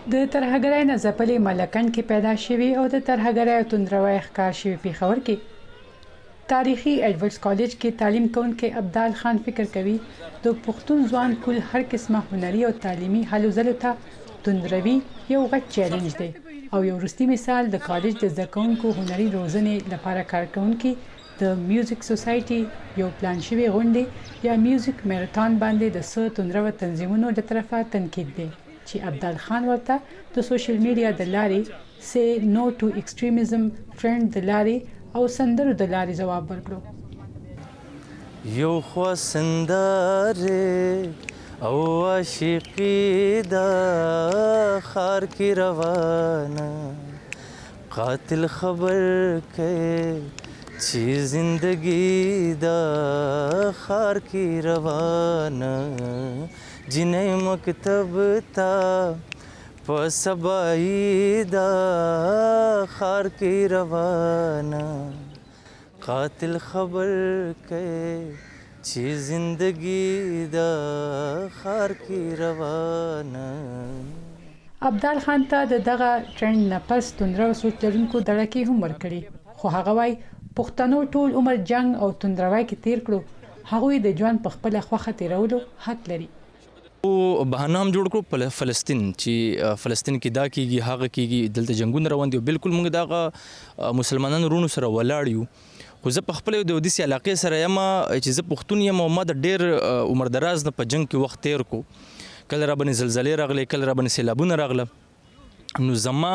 د ترهګرۍ نه ځپلې ملکند کې پیدا شوی او د ترهګرۍ او توندروي ښکار شوی پېښور کې تاریخي ایډورډز کالج کې تعلیم کوونکي ابدال خان فکر کوي د پښتون ځوان کول هر قسمه هنري او تعلیمي هلو ځلو ته توندروي یو غټ چیلنج دی او یو وروستي مثال د کالج د زده کوونکو هنري روزنې لپاره کارکونکي د میوزیک سوسایټي یو پلان شوی غونډه یا میوزیک ماراثون باندې د څو توندرو تنظیمونو له طرفه تنقید دی چې ابدال خان ورته د سوشل میډیا د لارې سي نو ټو ایکستریمزم ټرند د لارې او سندرو د لارې جواب ورکړو. یو خو سندره او عاشقی دا خار کی روانه قاتل خبر که چی زندگی دا خار کی روانه جنہیں مکتب تا پسبائی دا خار کی روانہ قاتل خبر کے چی زندگی دا خار کی روانہ. ابدال خان ته دغه ټرند نه پس توندرو سوچ لرونکو دړکې هم ورکړي خو هغه وايي پښتنو ټول عمر جنگ او توندروي کې تیر کړو هغوی د ژوند په خپل خوخه تیرولو حق لري. او بهانه هم جوړ کړو فلسطین چې فلسطین کې دا کیږي هغه کیږي دلته جنگونه روان دي بالکل موږ دغه مسلمانانو رونو سره ولاړ یو خو زه په خپل د دې علاقې سره یم چې زه پښتون یم او ما د ډېر عمر دراز نه په جنگ کې وخت تیر کو کله را باندې زلزلې راغلې کله را باندې سیلابونه راغله نو زما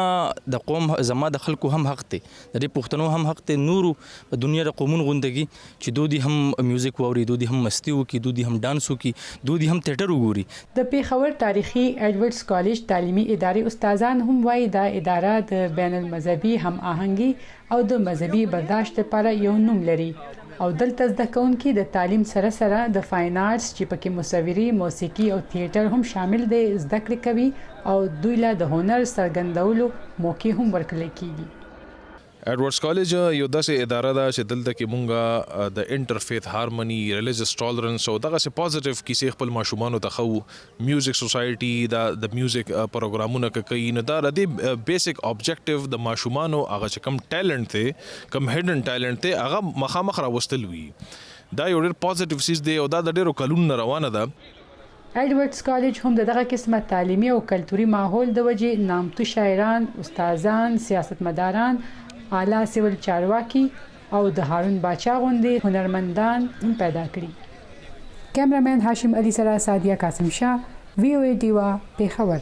د قوم زما د خلکو هم حق دی د دې پښتنو هم حق دی نورو په دنیا د قومونو غوندګي چې دوی هم میوزیک واوري دوی هم مستی وکي دوی هم ډانس وکي دوی هم تیاتر وګوري. د پېښور تاریخي ایډورډز کالج تعلیمي ادارې استادان هم وایي دا اداره د بین المذهبي هم آهنګي او د مذهبي برداشت لپاره یو نوم لري او دلته زده کوونکي د تعلیم سره سره د فاین آرټس چې پکې مصوري موسیقي او تیاتر هم شامل دي زده کړې کوي او دوی له د هنر څرګندولو موقع هم ورکړل کیږي. ایډورډز کالج یو داسې اداره ده چې دلته کې مونږه د انټرفیث هارموني ریلیجیس ټالرنس او دغه څه پوزټیو کیسې خپل ماشومانو ته خو میوزیک سوسایټي د میوزیک پروګرامونه کوي نو دا د بیسیک ابجیکټیو د ماشومانو هغه چې کم ټیلنټ ته کم هډن ټیلنټ ته هغه مخامخ راوستل وي دا یو ډېر پوزټیو سیس دی او دا د ډېرو کلونو روانه ده. ایډورډز کالج هم دغه قسمه تعلیمي او کلتوري ماحول د وجې نامتو شاعران استادان سیاستمداران اعلی سیول چارواکي او د هارون باچا غوندې هنرمندان هم پیدا کړي. کیمرامین هاشم علي سره سادیه قاسم شاه وی او ای ډیوا پېښور.